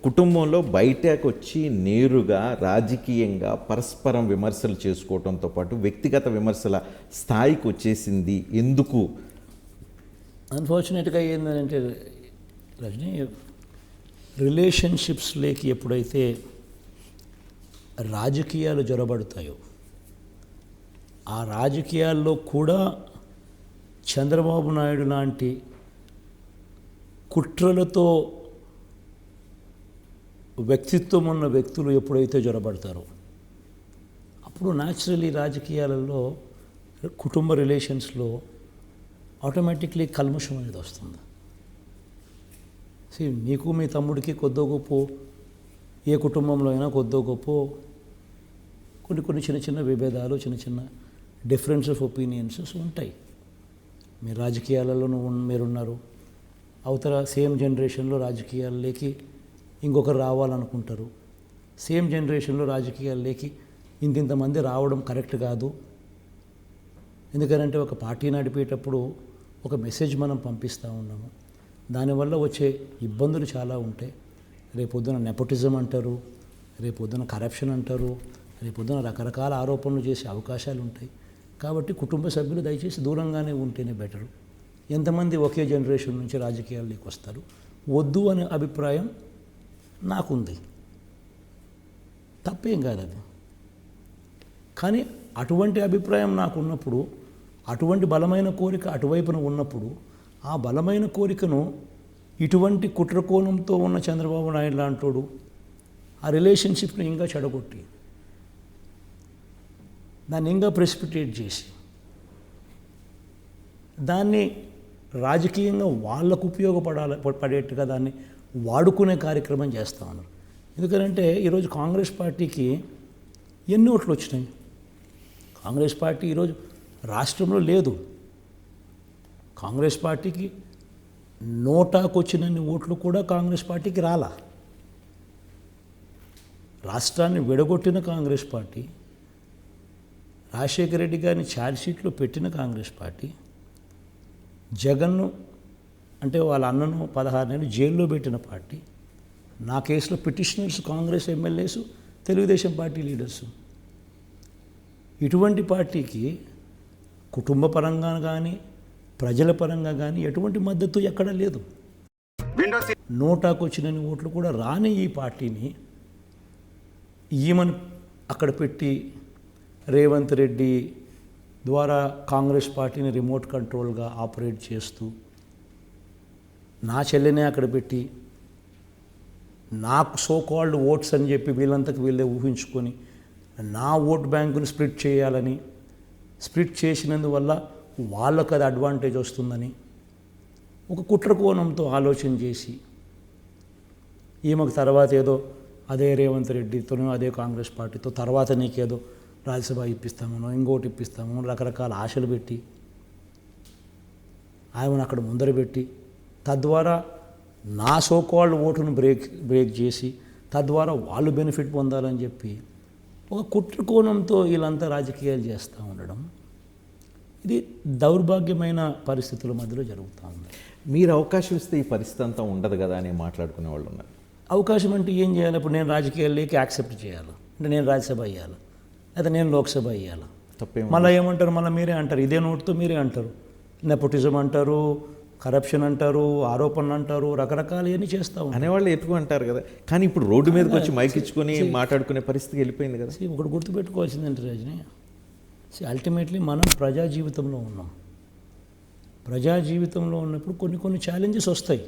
కుటుంబంలో బయటకు వచ్చి నేరుగా రాజకీయంగా పరస్పరం విమర్శలు చేసుకోవడంతో పాటు వ్యక్తిగత విమర్శల స్థాయికి వచ్చేసింది ఎందుకు? అన్ఫార్చునేట్గా ఏంటంటే రజనీ, రిలేషన్షిప్స్లోకి ఎప్పుడైతే రాజకీయాలు జొరబడతాయో ఆ రాజకీయాల్లో కూడా చంద్రబాబు నాయుడు లాంటి కుట్రలతో వ్యక్తిత్వం ఉన్న వ్యక్తులు ఎప్పుడైతే జొరబడతారో అప్పుడు న్యాచురలీ రాజకీయాలలో కుటుంబ రిలేషన్స్లో ఆటోమేటిక్లీ కల్మషం అనేది వస్తుంది. మీకు మీ తమ్ముడికి కొద్దో గొప్ప ఏ కుటుంబంలో అయినా కొద్దో గొప్ప కొన్ని చిన్న చిన్న విభేదాలు, చిన్న చిన్న డిఫరెన్స్ ఆఫ్ ఒపీనియన్సెస్ ఉంటాయి. మీరు రాజకీయాలలో మీరున్నారు, అవతల సేమ్ జనరేషన్లో రాజకీయాల్లోకి ఇంకొకరు రావాలనుకుంటారు. సేమ్ జనరేషన్లో రాజకీయాల్లోకి ఇంతమంది రావడం కరెక్ట్ కాదు. ఎందుకంటే ఒక పార్టీ నడిపేటప్పుడు ఒక మెసేజ్ మనం పంపిస్తూ ఉన్నాము, దానివల్ల వచ్చే ఇబ్బందులు చాలా ఉంటాయి. రేపొద్దున నెపోటిజం అంటారు, రేపొద్దున కరప్షన్ అంటారు, రేపొద్దున రకరకాల ఆరోపణలు చేసే అవకాశాలు ఉంటాయి. కాబట్టి కుటుంబ సభ్యులు దయచేసి దూరంగానే ఉంటేనే బెటరు. ఎంతమంది ఒకే జనరేషన్ నుంచి రాజకీయాల్లోకి వస్తారు, వద్దు అనే అభిప్రాయం నాకుంది. తప్పేం కాదు అది. కానీ అటువంటి అభిప్రాయం నాకున్నప్పుడు, అటువంటి బలమైన కోరిక అటువైపున ఉన్నప్పుడు, ఆ బలమైన కోరికను ఇటువంటి కుట్రకోణంతో ఉన్న చంద్రబాబు నాయుడు లాంటోడు ఆ రిలేషన్షిప్ని ఇంకా చెడగొట్టి దాన్ని ఇంకా ప్రెసిపిటేట్ చేసి దాన్ని రాజకీయంగా వాళ్ళకు పడేట్టుగా దాన్ని వాడుకునే కార్యక్రమం చేస్తూ ఉన్నారు. ఎందుకంటే ఈరోజు కాంగ్రెస్ పార్టీకి ఎన్ని ఓట్లు వచ్చినాయి? కాంగ్రెస్ పార్టీ ఈరోజు రాష్ట్రంలో లేదు. కాంగ్రెస్ పార్టీకి నోటాకు వచ్చినన్ని ఓట్లు కూడా కాంగ్రెస్ పార్టీకి రాలా. రాష్ట్రాన్ని విడగొట్టిన కాంగ్రెస్ పార్టీ, రాజశేఖర రెడ్డి గారిని ఛార్జ్షీట్లో పెట్టిన కాంగ్రెస్ పార్టీ, జగన్ను అంటే వాళ్ళ అన్నను 16 నెలలు జైల్లో పెట్టిన పార్టీ, నా కేసులో petitioners Congress MLAs, Telugu Desam party leaders. ఇటువంటి పార్టీకి కుటుంబ పరంగా కానీ ప్రజల పరంగా కానీ ఎటువంటి మద్దతు ఎక్కడా లేదు. నోటాకు వచ్చినన్ని ఓట్లు కూడా రాని ఈ పార్టీని ఈమెను అక్కడ పెట్టి రేవంత్ రెడ్డి ద్వారా కాంగ్రెస్ పార్టీని రిమోట్ కంట్రోల్గా ఆపరేట్ చేస్తూ, నా చెల్లెనే అక్కడ పెట్టి నాకు సో కాల్డ్ ఓట్స్ అని చెప్పి వీళ్ళంతకు వీళ్ళే ఊహించుకొని నా ఓట్ బ్యాంకుని స్ప్లిట్ చేయాలని, స్ప్లిట్ చేసినందువల్ల వాళ్ళకు అది అడ్వాంటేజ్ వస్తుందని ఒక కుట్రకోణంతో ఆలోచన చేసి ఈమెకు తర్వాత ఏదో అదే రేవంత్ రెడ్డితోనో అదే కాంగ్రెస్ పార్టీతో తర్వాత నీకేదో రాజ్యసభ ఇప్పిస్తామనో ఇంకోటి ఇప్పిస్తామనో రకరకాల ఆశలు పెట్టి ఆమెను అక్కడ ముందర పెట్టి తద్వారా నా సోకాల్డ్ ఓటును బ్రేక్ చేసి తద్వారా వాళ్ళు బెనిఫిట్ పొందాలని చెప్పి ఒక కుట్రకోణంతో వీళ్ళంతా రాజకీయాలు చేస్తూ ఉండడం, ఇది దౌర్భాగ్యమైన పరిస్థితుల మధ్యలో జరుగుతూ ఉంది. మీరు అవకాశం ఇస్తే ఈ పరిస్థితి అంతా ఉండదు కదా అని మాట్లాడుకునే వాళ్ళు ఉన్నారు. అవకాశం అంటే ఏం చేయాలి? ఇప్పుడు నేను రాజకీయాల్లోకి యాక్సెప్ట్ చేయాలి అంటే నేను రాజ్యసభ అయ్యాలి, అయితే నేను లోక్సభ అయ్యాలి. తప్పే. మళ్ళీ ఏమంటారు? మళ్ళీ మీరే అంటారు, ఇదే నోటుతో మీరే అంటారు, నెపోటిజం అంటారు, కరప్షన్ అంటారు, ఆరోపణలు అంటారు, రకరకాలు ఇవన్నీ చేస్తాం అనేవాళ్ళు ఎక్కువ అంటారు కదా. కానీ ఇప్పుడు రోడ్డు మీదకి వచ్చి మైక్ ఇచ్చుకొని మాట్లాడుకునే పరిస్థితి వెళ్ళిపోయింది కదా. ఒకటి గుర్తుపెట్టుకోవాల్సిందంటే రజనీ, అల్టిమేట్లీ మనం ప్రజా జీవితంలో ఉన్నాం. ప్రజా జీవితంలో ఉన్నప్పుడు కొన్ని ఛాలెంజెస్ వస్తాయి.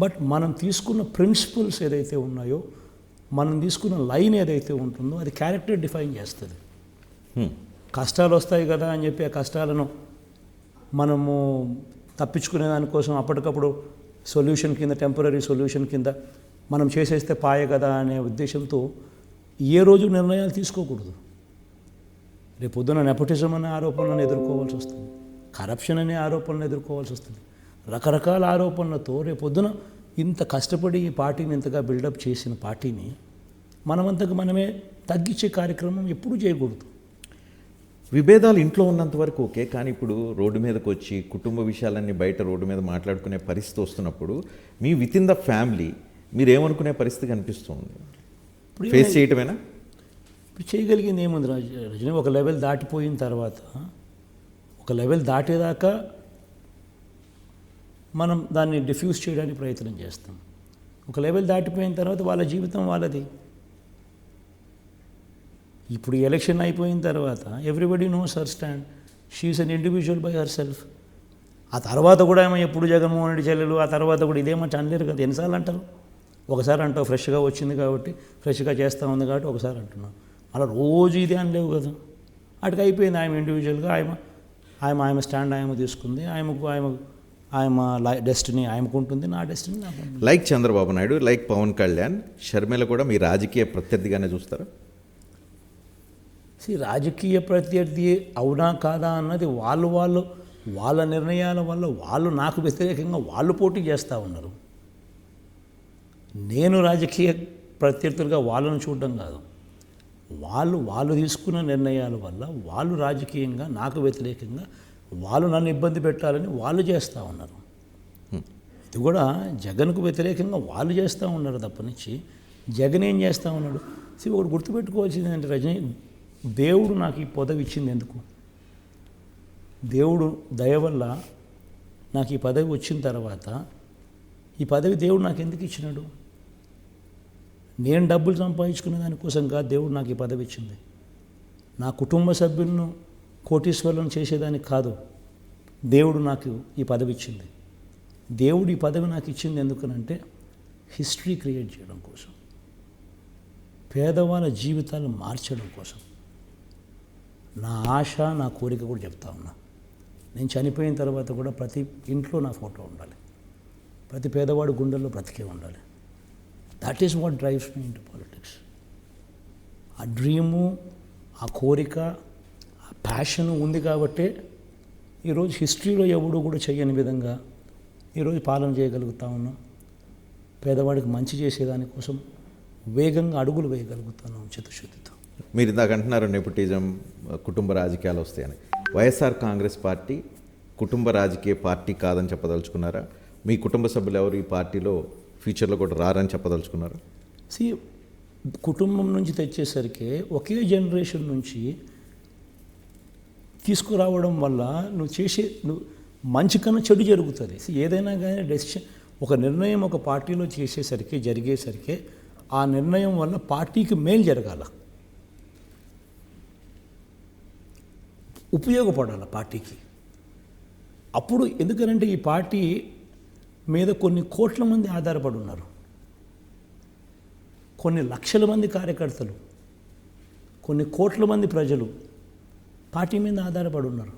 బట్ మనం తీసుకున్న ప్రిన్సిపల్స్ ఏదైతే ఉన్నాయో, మనం తీసుకున్న లైన్ ఏదైతే ఉంటుందో అది క్యారెక్టర్ డిఫైన్ చేస్తుంది. కష్టాలు వస్తాయి కదా అని చెప్పి ఆ కష్టాలను మనము తప్పించుకునే దానికోసం అప్పటికప్పుడు సొల్యూషన్ కింద, టెంపరీ సొల్యూషన్ కింద మనం చేసేస్తే పాయ కదా అనే ఉద్దేశంతో ఏ రోజు నిర్ణయాలు తీసుకోకూడదు. రేపు పొద్దున నెపోటిజం అనే ఆరోపణలను ఎదుర్కోవాల్సి వస్తుంది, కరప్షన్ అనే ఆరోపణలను ఎదుర్కోవాల్సి వస్తుంది. రకరకాల ఆరోపణలతో రేపు పొద్దున ఇంత కష్టపడి ఈ పార్టీని ఇంతగా బిల్డప్ చేసిన పార్టీని మనమంతకు మనమే తగ్గించే కార్యక్రమం ఎప్పుడూ చేయకూడదు. విభేదాలు ఇంట్లో ఉన్నంత వరకు ఓకే, కానీ ఇప్పుడు రోడ్డు మీదకి వచ్చి కుటుంబ విషయాలన్నీ బయట రోడ్డు మీద మాట్లాడుకునే పరిస్థితి వస్తున్నప్పుడు మీ విత్ ఇన్ ద ఫ్యామిలీ మీరేమనుకునే పరిస్థితి కనిపిస్తుంది? ఇప్పుడు ఫేస్ చేయటమేనా? ఇప్పుడు చేయగలిగింది ఏముంది రజనీ, ఒక లెవెల్ దాటిపోయిన తర్వాత, ఒక లెవెల్ దాటేదాకా మనం దాన్ని డిఫ్యూజ్ చేయడానికి ప్రయత్నం చేస్తాం. ఒక లెవెల్ దాటిపోయిన తర్వాత వాళ్ళ జీవితం వాళ్ళది. ఇప్పుడు ఎలక్షన్ అయిపోయిన తర్వాత everybody knows her stand, she's an individual by herself. ఆ తర్వాత కూడా ఏమో ఎప్పుడు జగన్మోహన్ రెడ్డి చెల్లెలు, ఆ తర్వాత కూడా ఇదేమంటే అనలేరు కదా. ఎన్నిసార్లు అంటారు? ఒకసారి అంటావు ఫ్రెష్గా వచ్చింది కాబట్టి, ఫ్రెష్గా చేస్తూ ఉంది కాబట్టి ఒకసారి అంటున్నావు. అలా రోజు ఇదే అనలేవు కదా. అటుకు అయిపోయింది. ఆయన ఇండివిజువల్గా ఆయన స్టాండ్ ఆయన తీసుకుంది. ఆయన డెస్టినీ ఆయనకు ఉంటుంది, నా డెస్టినీ నాకు ఉంటుంది. లైక్ చంద్రబాబు నాయుడు, లైక్ పవన్ కళ్యాణ్, షర్మిల కూడా మీ రాజకీయ ప్రత్యర్థిగానే చూస్తారా? రాజకీయ ప్రత్యర్థి అవునా కాదా అన్నది వాళ్ళ నిర్ణయాల వల్ల వాళ్ళు నాకు వ్యతిరేకంగా వాళ్ళు పోటీ చేస్తూ ఉన్నారు. నేను రాజకీయ ప్రత్యర్థులుగా వాళ్ళను చూడడం కాదు. వాళ్ళు తీసుకున్న నిర్ణయాల వల్ల వాళ్ళు రాజకీయంగా నాకు వ్యతిరేకంగా వాళ్ళు నన్ను ఇబ్బంది పెట్టాలని వాళ్ళు చేస్తూ ఉన్నారు. ఇది కూడా జగన్కు వ్యతిరేకంగా వాళ్ళు చేస్తూ ఉన్నారు తప్పనిచ్చి జగన్ ఏం చేస్తూ ఉన్నాడు? ఒకటి గుర్తుపెట్టుకోవాల్సింది ఏంటంటే రజనీ, దేవుడు నాకు ఈ పదవి ఇచ్చింది ఎందుకు? దేవుడు దయ వల్ల నాకు ఈ పదవి వచ్చిన తర్వాత ఈ పదవి దేవుడు నాకు ఎందుకు ఇచ్చినాడు? నేను డబ్బులు సంపాదించుకునే దానికోసం కాదు దేవుడు నాకు ఈ పదవి ఇచ్చింది. నా కుటుంబ సభ్యులను కోటీశ్వరులను చేసేదానికి కాదు దేవుడు నాకు ఈ పదవి ఇచ్చింది. దేవుడు ఈ పదవి నాకు ఇచ్చింది ఎందుకనంటే హిస్టరీ క్రియేట్ చేయడం కోసం, పేదవాళ్ళ జీవితాలు మార్చడం కోసం. నా ఆశ, నా కోరిక కూడా చెప్తా ఉన్నా. నేను చనిపోయిన తర్వాత కూడా ప్రతి ఇంట్లో నా ఫోటో ఉండాలి, ప్రతి పేదవాడు గుండెల్లో బ్రతికే ఉండాలి. That is what drives me into politics. ఆ డ్రీము, ఆ కోరిక, ఆ ప్యాషను ఉంది కాబట్టే ఈరోజు హిస్టరీలో ఎవడు కూడా చేయని విధంగా ఈరోజు పాలన చేయగలుగుతా ఉన్నాం. పేదవాడికి మంచి చేసేదానికోసం వేగంగా అడుగులు వేయగలుగుతున్నాం చిత్తశుద్ధితో. మీరు ఇందాక అంటున్నారు నెపోటిజం, కుటుంబ రాజకీయాలు వస్తాయని. వైఎస్ఆర్ కాంగ్రెస్ పార్టీ కుటుంబ రాజకీయ పార్టీ కాదని చెప్పదలుచుకున్నారా? మీ కుటుంబ సభ్యులు ఎవరు ఈ పార్టీలో ఫ్యూచర్లో కూడా రారని చెప్పదలుచుకున్నారా? కుటుంబం నుంచి తెచ్చేసరికి ఒకే జనరేషన్ నుంచి తీసుకురావడం వల్ల నువ్వు మంచి కన్నా చెడు జరుగుతుంది. ఏదైనా కానీ డెసిషన్, ఒక నిర్ణయం ఒక పార్టీలో జరిగేసరికి ఆ నిర్ణయం వల్ల పార్టీకి మేలు జరగాల, ఉపయోగపడాలి పార్టీకి. అప్పుడు ఎందుకనంటే ఈ పార్టీ మీద కొన్ని కోట్ల మంది ఆధారపడి ఉన్నారు, కొన్ని లక్షల మంది కార్యకర్తలు, కొన్ని కోట్ల మంది ప్రజలు పార్టీ మీద ఆధారపడి ఉన్నారు.